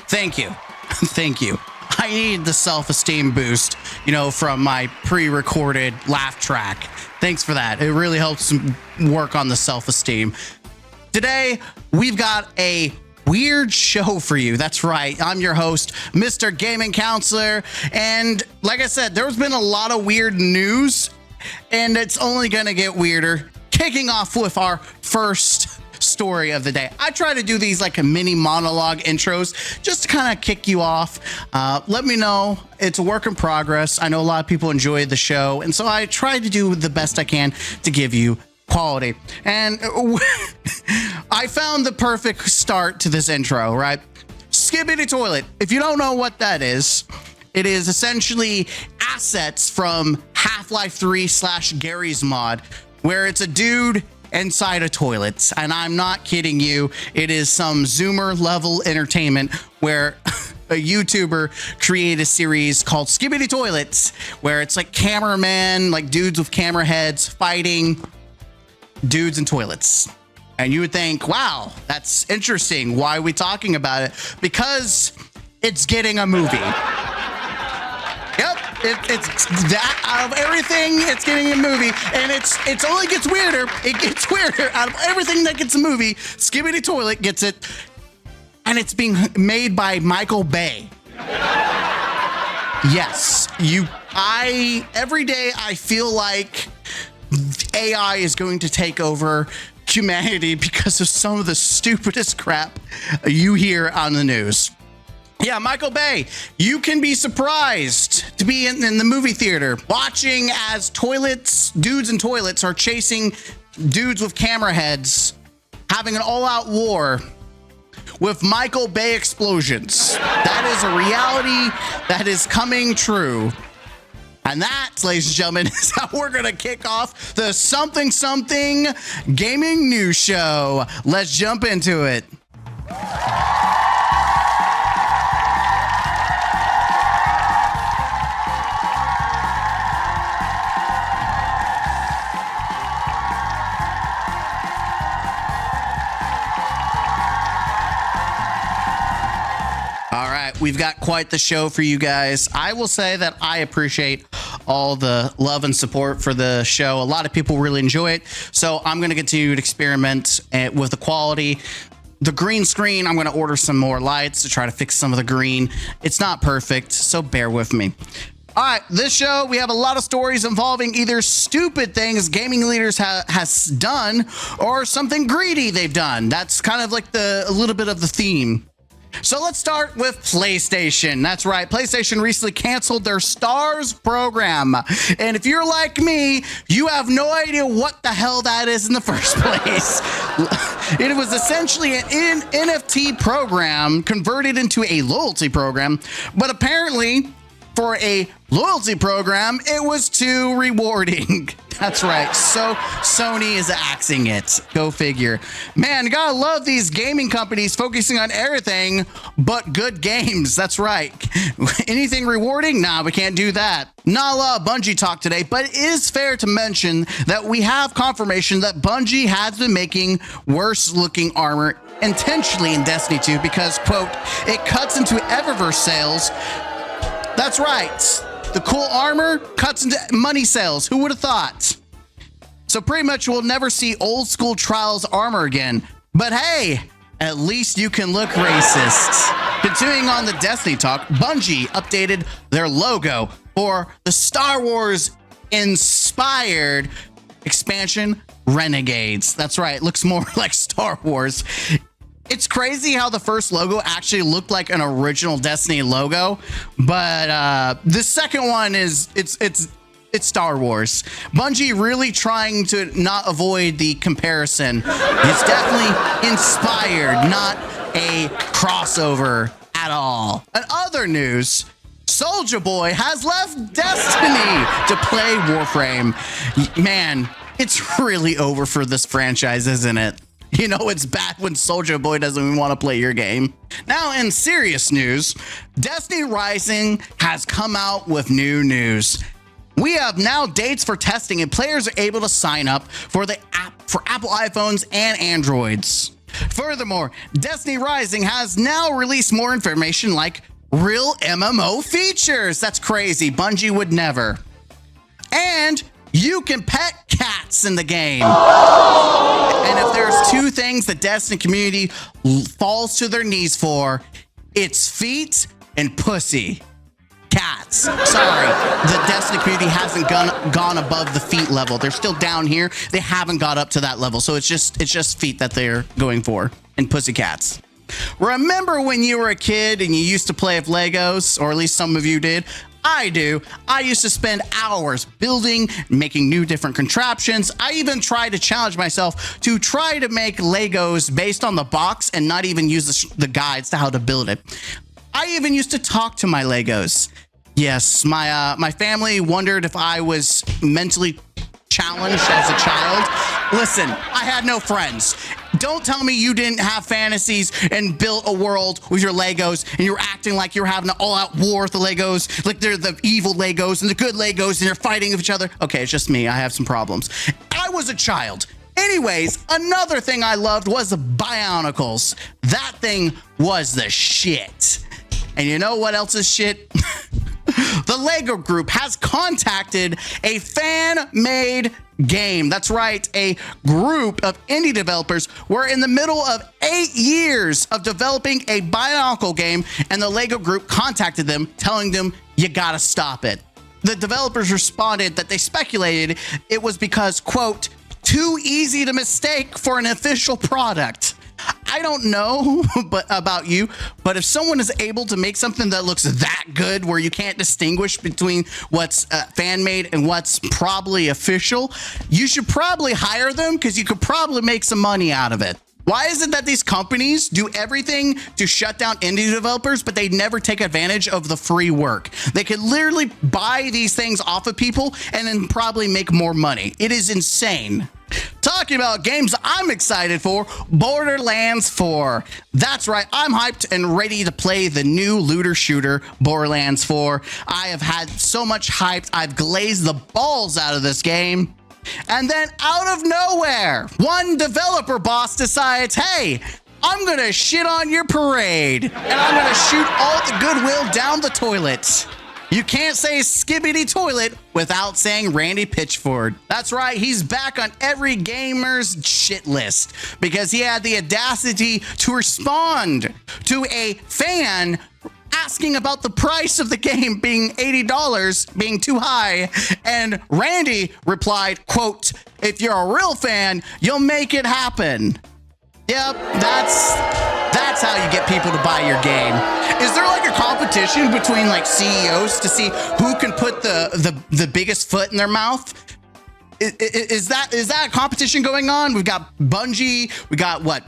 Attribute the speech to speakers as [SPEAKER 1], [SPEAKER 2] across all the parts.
[SPEAKER 1] Thank you. Thank you. I need the self-esteem boost, from my pre-recorded laugh track. Thanks for that. It really helps work on the self-esteem. Today, we've got a weird show for you. That's right. I'm your host, Mr. Gaming Counselor. And like I said, there's been a lot of weird news, and it's only going to get weirder. Kicking off with our first story of the day. I try to do these like a mini monologue intros just to kind of kick you off. Let me know. It's a work in progress. I know a lot of people enjoy the show, and so I try to do the best I can to give you quality. And I found the perfect start to this intro, right? Skibidi Toilet. If you don't know what that is, it is essentially assets from Half-Life 3 / Gary's mod, where it's a dude inside a toilet. And I'm not kidding you. It is some Zoomer level entertainment where a YouTuber created a series called Skibidi Toilets, where it's like cameramen, like dudes with camera heads fighting dudes in toilets. And you would think, wow, that's interesting. Why are we talking about it? Because it's getting a movie. Yep, it's that out of everything, it's getting a movie, and it's only gets weirder. It gets weirder out of everything that gets a movie. Skibidi Toilet gets it, and it's being made by Michael Bay. Yes, every day I feel like AI is going to take over humanity because of some of the stupidest crap you hear on the news. Yeah, Michael Bay, you can be surprised to be in the movie theater watching as dudes in toilets are chasing dudes with camera heads, having an all-out war with Michael Bay explosions. That is a reality that is coming true. And that, ladies and gentlemen, is how we're going to kick off the Something Something Gaming News Show. Let's jump into it. All right, we've got quite the show for you guys. I will say that I appreciate all the love and support for the show. A lot of people really enjoy it, so I'm going to continue to experiment with the quality. The green screen, I'm going to order some more lights to try to fix some of the green. It's not perfect, so bear with me. All right, this show, we have a lot of stories involving either stupid things gaming leaders has done or something greedy they've done. That's kind of like a little bit of the theme. So let's start with PlayStation. That's right. PlayStation recently canceled their Stars program. And if you're like me, you have no idea what the hell that is in the first place. It was essentially an NFT program converted into a loyalty program. But apparently, for a loyalty program, it was too rewarding. That's right. So Sony is axing it. Go figure. Man, you gotta love these gaming companies focusing on everything but good games. That's right. Anything rewarding? Nah, we can't do that. Not a lot of Bungie talk today, but it is fair to mention that we have confirmation that Bungie has been making worse looking armor intentionally in Destiny 2 because, quote, it cuts into Eververse sales. That's right. The cool armor cuts into money sales. Who would have thought? So pretty much we'll never see old school Trials armor again. But hey, at least you can look racist. Continuing on the Destiny talk, Bungie updated their logo for the Star Wars inspired expansion Renegades. That's right. It looks more like Star Wars. It's crazy how the first logo actually looked like an original Destiny logo, but the second one is it's Star Wars. Bungie really trying to not avoid the comparison. It's definitely inspired, not a crossover at all. In other news, Soulja Boy has left Destiny to play Warframe. Man, it's really over for this franchise, isn't it? You know it's bad when Soulja Boy doesn't even want to play your game. Now, in serious news, Destiny Rising has come out with new news. We have now dates for testing, and players are able to sign up for the app for Apple iPhones and Androids. Furthermore, Destiny Rising has now released more information like real MMO features. That's crazy. Bungie would never. And you can pet cats in the game. And if there's two things the Destiny community falls to their knees for, it's feet and pussy. Cats. Sorry, the Destiny community hasn't gone above the feet level. They're still down here. They haven't got up to that level. So it's just feet that they're going for, and pussy cats. Remember when you were a kid and you used to play with Legos, or at least some of you did? I do. I used to spend hours building, making new different contraptions. I even tried to challenge myself to try to make Legos based on the box and not even use the guides to how to build it. I even used to talk to my Legos. Yes, my family wondered if I was mentally challenged as a child. Listen, I had no friends. Don't tell me you didn't have fantasies and built a world with your Legos and you're acting like you're having an all-out war with the Legos, like they're the evil Legos and the good Legos and they're fighting with each other. Okay, it's just me. I have some problems. I was a child. Anyways, another thing I loved was the Bionicles. That thing was the shit. And you know what else is shit? The LEGO Group has contacted a fan-made game. That's right, a group of indie developers were in the middle of 8 years of developing a Bionicle game, and the LEGO Group contacted them, telling them, you gotta stop it. The developers responded that they speculated it was because, quote, too easy to mistake for an official product. I don't know about you, but if someone is able to make something that looks that good where you can't distinguish between what's fan-made and what's probably official, you should probably hire them because you could probably make some money out of it. Why is it that these companies do everything to shut down indie developers, but they never take advantage of the free work? They could literally buy these things off of people and then probably make more money. It is insane. Talking about games I'm excited for, Borderlands 4. That's right, I'm hyped and ready to play the new looter shooter, Borderlands 4. I have had so much hype, I've glazed the balls out of this game. And then out of nowhere, one developer boss decides, hey, I'm gonna shit on your parade, and I'm gonna shoot all the goodwill down the toilet. You can't say Skibidi toilet without saying Randy Pitchford. That's right, he's back on every gamer's shit list because he had the audacity to respond to a fan asking about the price of the game being $80 being too high, and Randy replied, quote, if you're a real fan, you'll make it happen. Yep, that's how you get people to buy your game. Is there like a competition between like CEOs to see who can put the biggest foot in their mouth? Is that a competition going on? We've got Bungie, we got what?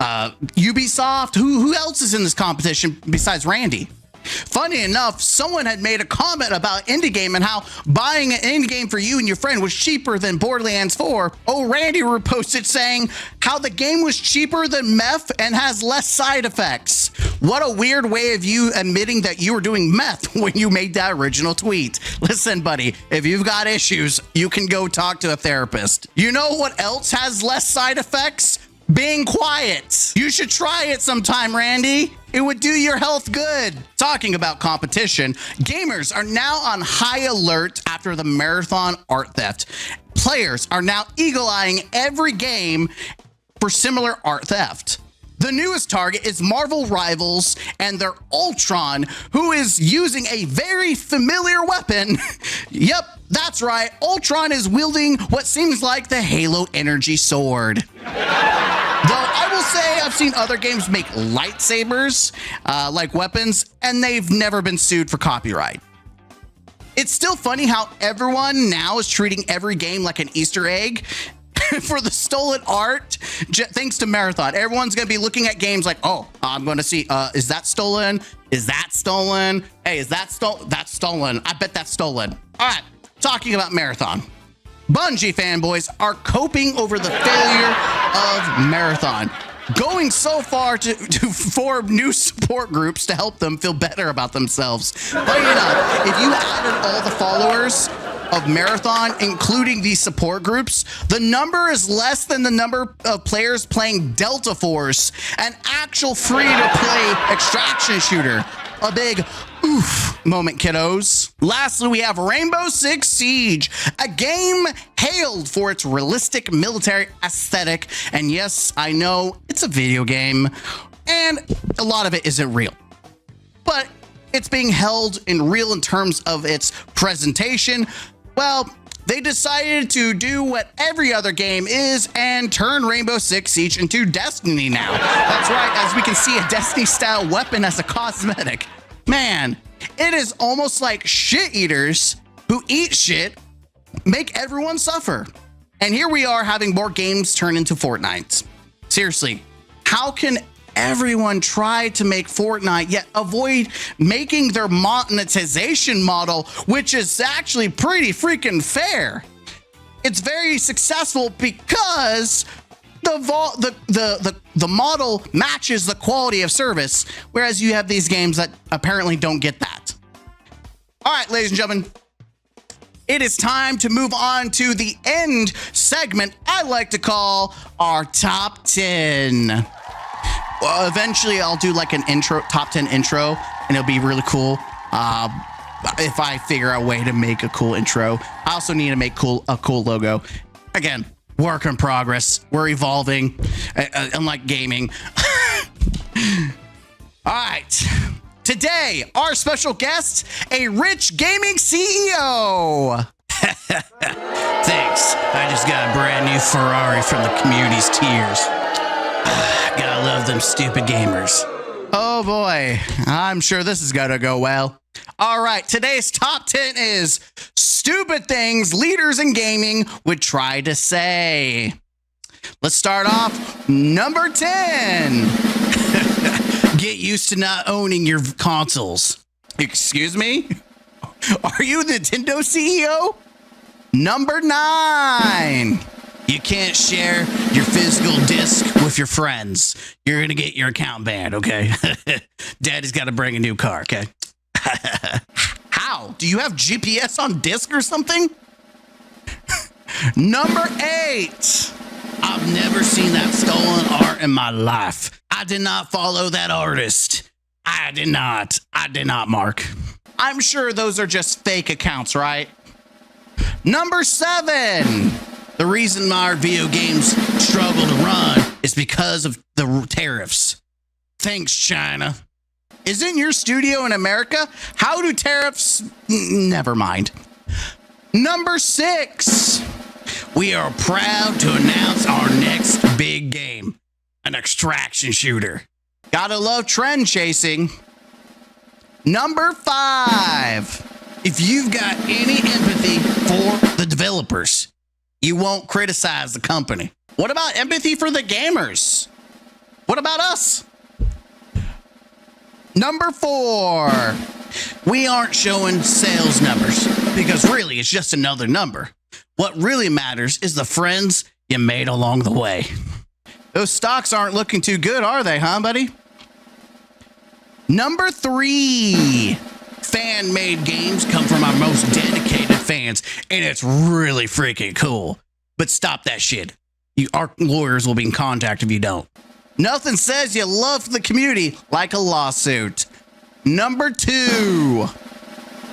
[SPEAKER 1] Ubisoft. Who else is in this competition besides Randy? Funny enough, someone had made a comment about indie game and how buying an indie game for you and your friend was cheaper than Borderlands 4. Oh, Randy reposted saying how the game was cheaper than meth and has less side effects. What a weird way of you admitting that you were doing meth when you made that original tweet. Listen, buddy, if you've got issues, you can go talk to a therapist. You know what else has less side effects? Being quiet. You should try it sometime, Randy. It would do your health good. Talking about competition, gamers are now on high alert after the marathon art theft. Players are now eagle-eyeing every game for similar art theft. The newest target is Marvel Rivals and their Ultron, who is using a very familiar weapon. Yep, that's right. Ultron is wielding what seems like the Halo energy sword. Though I will say I've seen other games make lightsabers like weapons, and they've never been sued for copyright. It's still funny how everyone now is treating every game like an Easter egg. For the stolen art, thanks to Marathon, everyone's going to be looking at games like, oh, I'm going to see, is that stolen? Is that stolen? Hey, is that stolen? That's stolen. I bet that's stolen. All right, talking about Marathon. Bungie fanboys are coping over the failure of Marathon, going so far to form new support groups to help them feel better about themselves. Funny enough, if you added all the followers of Marathon, including the support groups, the number is less than the number of players playing Delta Force, an actual free-to-play extraction shooter. A big oof moment, kiddos. Lastly, we have Rainbow Six Siege, a game hailed for its realistic military aesthetic. And yes, I know it's a video game, and a lot of it isn't real, but it's being held in real in terms of its presentation. Well, they decided to do what every other game is and turn Rainbow Six Siege into Destiny now. That's right, as we can see a Destiny-style weapon as a cosmetic. Man, it is almost like shit eaters who eat shit make everyone suffer. And here we are having more games turn into Fortnite. Seriously, how can everyone try to make Fortnite yet avoid making their monetization model, which is actually pretty freaking fair? It's very successful because the model matches the quality of service, whereas you have these games that apparently don't get that. All right, ladies and gentlemen, it is time to move on to the end segment I like to call our top 10. Well, eventually I'll do like an intro, top 10 intro, and it'll be really cool. If I figure out a way to make a cool intro. I also need to make a cool logo. Again, work in progress. We're evolving, unlike gaming. All right. Today, our special guest, a rich gaming CEO. Thanks. I just got a brand new Ferrari from the community's tears. Gotta love them stupid gamers. Oh boy, I'm sure this is gonna go well. All right, today's top 10 is stupid things leaders in gaming would try to say. Let's start off number 10. Get used to not owning your consoles. Excuse me? Are you the Nintendo CEO? Number 9. You can't share your physical disc with your friends. You're going to get your account banned, okay? Daddy's got to bring a new car, okay? How? Do you have GPS on disc or something? Number 8. I've never seen that stolen art in my life. I did not follow that artist. I did not, Mark. I'm sure those are just fake accounts, right? Number 7. The reason our video games struggle to run is because of the tariffs. Thanks, China. Isn't your studio in America? How do tariffs... Never mind. Number 6. We are proud to announce our next big game. An extraction shooter. Gotta love trend chasing. Number 5. If you've got any empathy for the developers, you won't criticize the company. What about empathy for the gamers? What about us? Number 4. We aren't showing sales numbers because really it's just another number. What really matters is the friends you made along the way. Those stocks aren't looking too good, are they, huh, buddy? Number 3. Fan-made games come from our most dedicated fans, and it's really freaking cool. But stop that shit. Our lawyers will be in contact if you don't. Nothing says you love the community like a lawsuit. Number 2.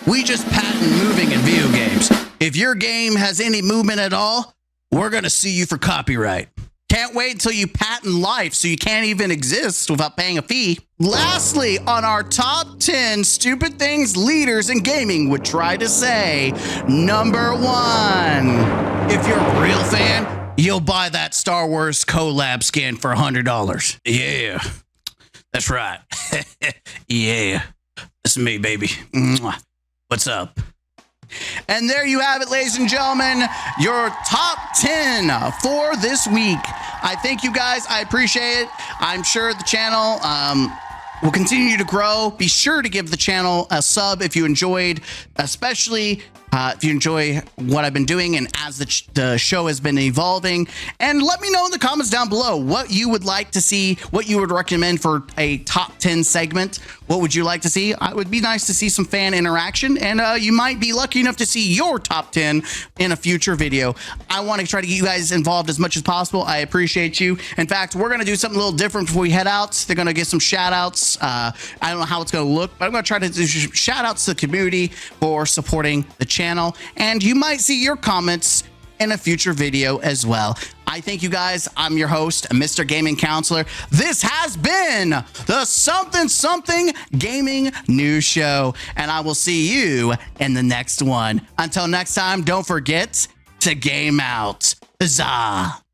[SPEAKER 1] We just patent moving in video games. If your game has any movement at all, we're going to sue you for copyright. Can't wait until you patent life so you can't even exist without paying a fee. Lastly, on our top 10 stupid things leaders in gaming would try to say, number 1. If you're a real fan, you'll buy that Star Wars collab skin for $100. Yeah, that's right. Yeah, that's me, baby. Mwah. What's up? And there you have it, ladies and gentlemen, your top 10 for this week. I thank you guys. I appreciate it. I'm sure the channel will continue to grow. Be sure to give the channel a sub if you enjoyed, especially if you enjoy what I've been doing and as the show has been evolving. And let me know in the comments down below what you would like to see, what you would recommend for a top 10 segment. What would you like to see? It would be nice to see some fan interaction, and you might be lucky enough to see your top 10 in a future video. I want to try to get you guys involved as much as possible. I appreciate you. In fact, we're going to do something a little different before we head out. They're going to get some shout outs. I don't know how it's going to look, but I'm going to try to do shout outs to the community for supporting the channel, and you might see your comments in a future video as well. I thank you guys. I'm your host, Mr. Gaming Counselor. This has been the Something Something Gaming News Show, and I will see you in the next one. Until next time, don't forget to game out. Huzzah!